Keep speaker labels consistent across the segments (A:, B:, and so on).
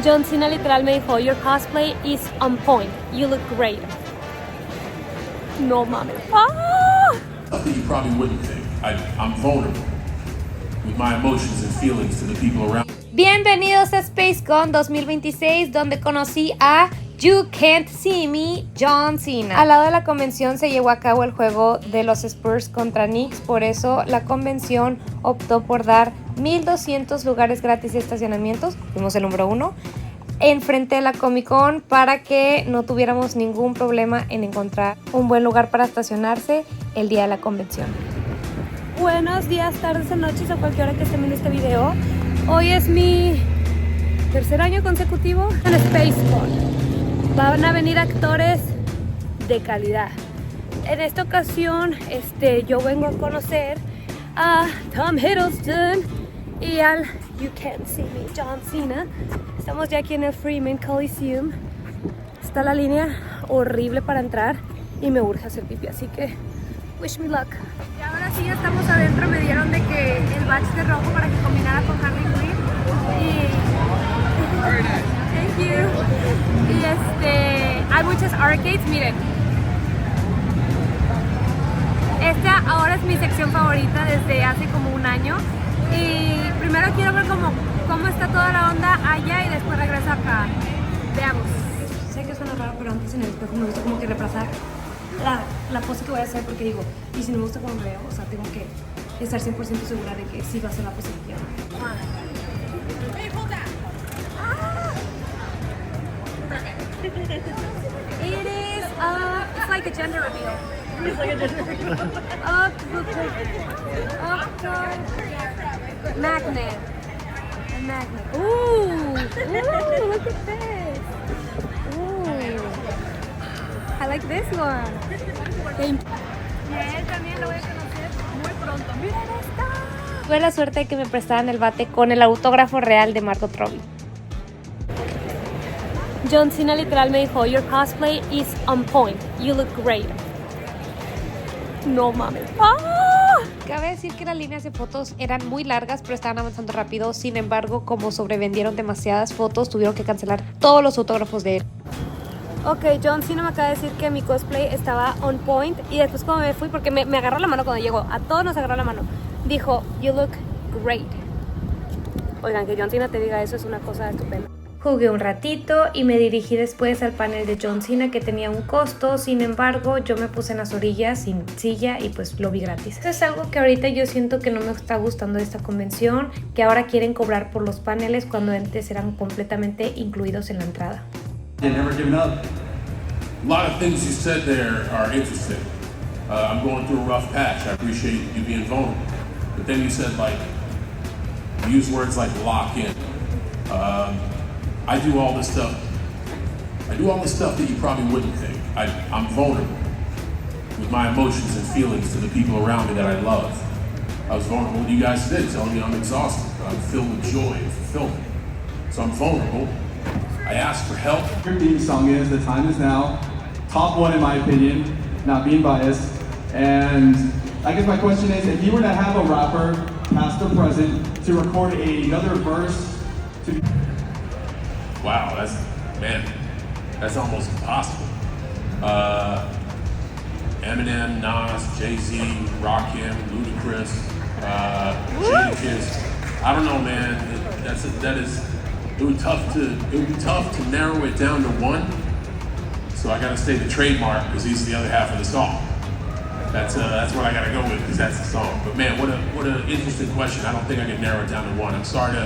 A: John Cena literal me dijo, your cosplay is on point, you look great. No mames. ¡Ah!
B: Something you probably wouldn't think. I'm vulnerable with my emotions and feelings to the people around.
C: Bienvenidos a SpaceCon 2026, donde conocí a You Can't See Me, John Cena. Al lado de la convención se llevó a cabo el juego de los Spurs contra Knicks, por eso la convención optó por dar 1,200 lugares gratis de estacionamientos, fuimos el número 1, enfrente de la Comic Con para que no tuviéramos ningún problema en encontrar un buen lugar para estacionarse el día de la convención.
A: Buenos días, tardes o noches a cualquier hora que estén viendo este video. Hoy es mi tercer año consecutivo en SpaceCon. Van a venir actores de calidad. En esta ocasión, yo vengo a conocer a Tom Hiddleston y al You Can't See Me, John Cena. Estamos ya aquí en el Freeman Coliseum. Está la línea horrible para entrar y me urge hacer pipí, así que wish me luck. Y ahora sí, ya estamos adentro. Me dieron de que el badge de rojo para que combinara con Harley Quinn. Thank you. Y hay muchas arcades, miren. Esta ahora es mi sección favorita desde hace como un año. Y primero quiero ver cómo está toda la onda allá y después regreso acá. Veamos. Sé que suena raro, pero antes en el espejo me gusta como que reemplazar la pose que voy a hacer, porque digo, y si no me gusta como veo, o sea, tengo que estar 100% segura de que sí va a ser la pose que quiero. It is, it's like a gender reveal. It's like a gender reveal. Magnet. A magnet. Ooh, look at this. Ooh. I like this one. Thank you. Y a él también lo voy a conocer muy pronto. ¡Miren esta!
C: Tuve la suerte de que me prestaran el bate con el autógrafo real de Margot Robbie.
A: John Cena literal me dijo, your cosplay is on point, you look great. No mames. ¡Ah!
C: Cabe decir que las líneas de fotos eran muy largas, pero estaban avanzando rápido. Sin embargo, como sobrevendieron demasiadas fotos, tuvieron que cancelar todos los autógrafos de él.
A: Ok, John Cena me acaba de decir que mi cosplay estaba on point. Y después cuando me fui, porque me agarró la mano cuando llegó, a todos nos agarró la mano, dijo, you look great. Oigan, que John Cena te diga eso es una cosa estupenda.
C: Jugué un ratito y me dirigí después al panel de John Cena, que tenía un costo. Sin embargo, yo me puse en las orillas sin silla y pues lo vi gratis. Eso es algo que ahorita yo siento que no me está gustando de esta convención, que ahora quieren cobrar por los paneles cuando antes eran completamente incluidos en la entrada.
B: Never given up. A lot of things you said there are interesting. I'm going through a rough patch. I appreciate you being vulnerable. But then you said, you use words like lock in. I do all this stuff that you probably wouldn't think. I'm vulnerable with my emotions and feelings to the people around me that I love. I was vulnerable with you guys today, telling me I'm exhausted, but I'm filled with joy and fulfillment. So I'm vulnerable. I ask for help.
D: Your theme song is The Time Is Now. Top one in my opinion, not being biased. And I guess my question is, if you were to have a rapper, past or present, to record another verse to...
B: Wow, that's almost impossible. Eminem, Nas, Jay-Z, Rakim, Ludacris, Jadakiss. I don't know, man. It would be tough to narrow it down to one. So I gotta say the trademark, because he's the other half of the song. That's what I gotta go with, because that's the song. But man, what an interesting question. I don't think I can narrow it down to one. I'm sorry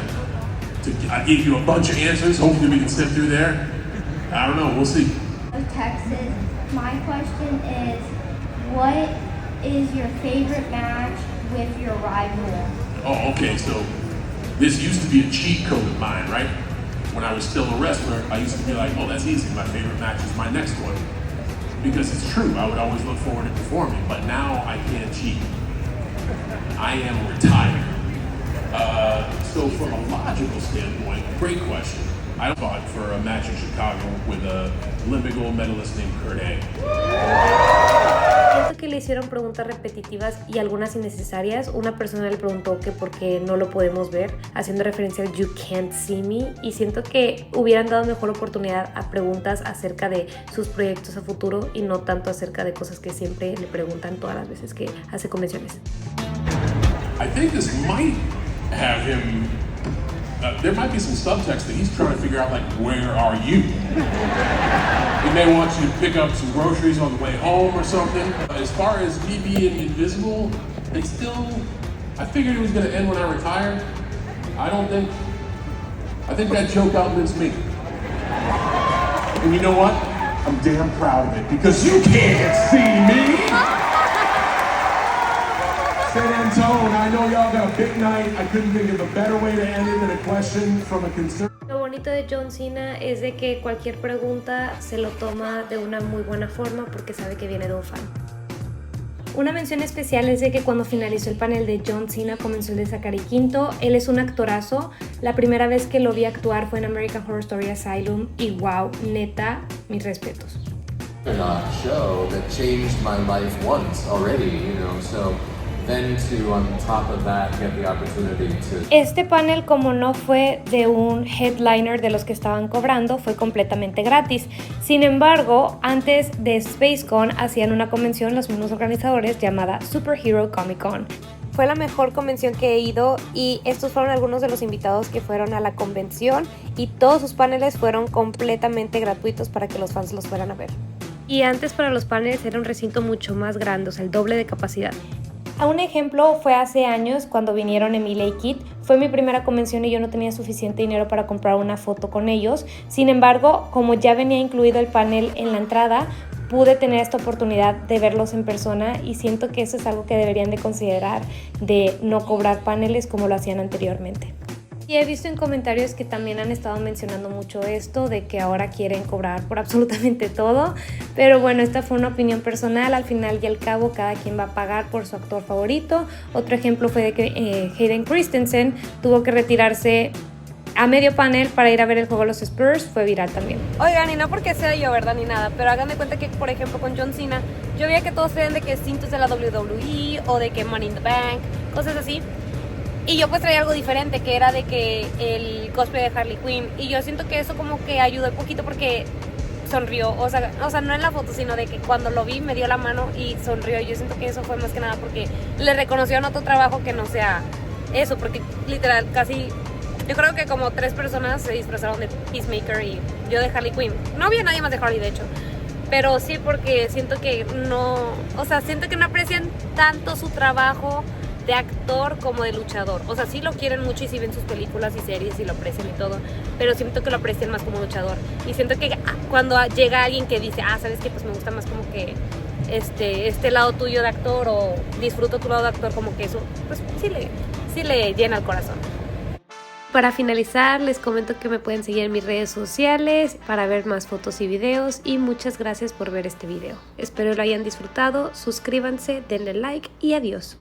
B: I gave you a bunch of answers. Hopefully we can step through there. I don't know. We'll see.
E: Texas. My question is, what is your favorite match with your rival?
B: Oh, okay. So this used to be a cheat code of mine, right? When I was still a wrestler, I used to be like, oh, that's easy. My favorite match is my next one. Because it's true. I would always look forward to performing. But now I can't cheat. I am retired. So from a logical standpoint, great question. I fought for a match in Chicago with a Olympic gold medalist named Kurt Angle.
C: Siento que le hicieron preguntas repetitivas y algunas innecesarias. Una persona le preguntó que por qué no lo podemos ver, haciendo referencia al You Can't See Me, y siento que hubieran dado mejor oportunidad a preguntas acerca de sus proyectos a futuro y no tanto acerca de cosas que siempre le preguntan todas las veces que hace convenciones.
B: I think this might have him. There might be some subtext that he's trying to figure out, like, where are you? He may want you to pick up some groceries on the way home or something. As far as me being invisible, it's still. I figured it was going to end when I retired. I think that joke outlives me. And you know what? I'm damn proud of it because you can't see me. San Antone, I know y'all got a big night. I couldn't think of a better way to end it than a question from a concern.
C: Lo bonito de John Cena es de que cualquier pregunta se lo toma de una muy buena forma porque sabe que viene de un fan. Una mención especial es de que cuando finalizó el panel de John Cena comenzó el de Zachary Quinto. Él es un actorazo. La primera vez que lo vi actuar fue en American Horror Story Asylum y wow, neta, mis respetos.
F: Show that changed my life once already, you know, so then to on top of that get the opportunity to.
C: Este panel, como no fue de un headliner de los que estaban cobrando, fue completamente gratis. Sin embargo, antes de SpaceCon hacían una convención los mismos organizadores llamada Superhero Comic Con. Fue la mejor convención que he ido y estos fueron algunos de los invitados que fueron a la convención y todos sus paneles fueron completamente gratuitos para que los fans los fueran a ver. Y antes para los paneles era un recinto mucho más grande, o sea, el doble de capacidad. A un ejemplo fue hace años cuando vinieron Emilia y Kit. Fue mi primera convención y yo no tenía suficiente dinero para comprar una foto con ellos. Sin embargo, como ya venía incluido el panel en la entrada, pude tener esta oportunidad de verlos en persona y siento que eso es algo que deberían de considerar, de no cobrar paneles como lo hacían anteriormente. Y he visto en comentarios que también han estado mencionando mucho esto, de que ahora quieren cobrar por absolutamente todo. Pero bueno, esta fue una opinión personal. Al final y al cabo, cada quien va a pagar por su actor favorito. Otro ejemplo fue de que Hayden Christensen tuvo que retirarse a medio panel para ir a ver el juego de los Spurs. Fue viral también.
A: Oigan, y no porque sea yo, ¿verdad? Ni nada, pero hagan de cuenta que, por ejemplo, con John Cena, yo veía que todos traían de que cintos de la WWE o de que Money in the Bank, cosas así. Y yo pues traía algo diferente, que era de que el cosplay de Harley Quinn. Y yo siento que eso como que ayudó un poquito porque sonrió. O sea, no en la foto, sino de que cuando lo vi me dio la mano y sonrió. Yo siento que eso fue más que nada porque le reconocieron otro trabajo que no sea eso. Porque literal casi, yo creo que como 3 personas se disfrazaron de Peacemaker y yo de Harley Quinn. No había nadie más de Harley, de hecho. Pero sí, porque siento que siento que no aprecian tanto su trabajo de actor como de luchador. O sea, sí lo quieren mucho y sí ven sus películas y series y lo aprecian y todo, pero siento que lo aprecian más como luchador. Y siento que cuando llega alguien que dice, ¿sabes qué? Pues me gusta más como que este lado tuyo de actor o disfruto tu lado de actor, como que eso, pues sí le llena el corazón.
C: Para finalizar, les comento que me pueden seguir en mis redes sociales para ver más fotos y videos y muchas gracias por ver este video. Espero lo hayan disfrutado, suscríbanse, denle like y adiós.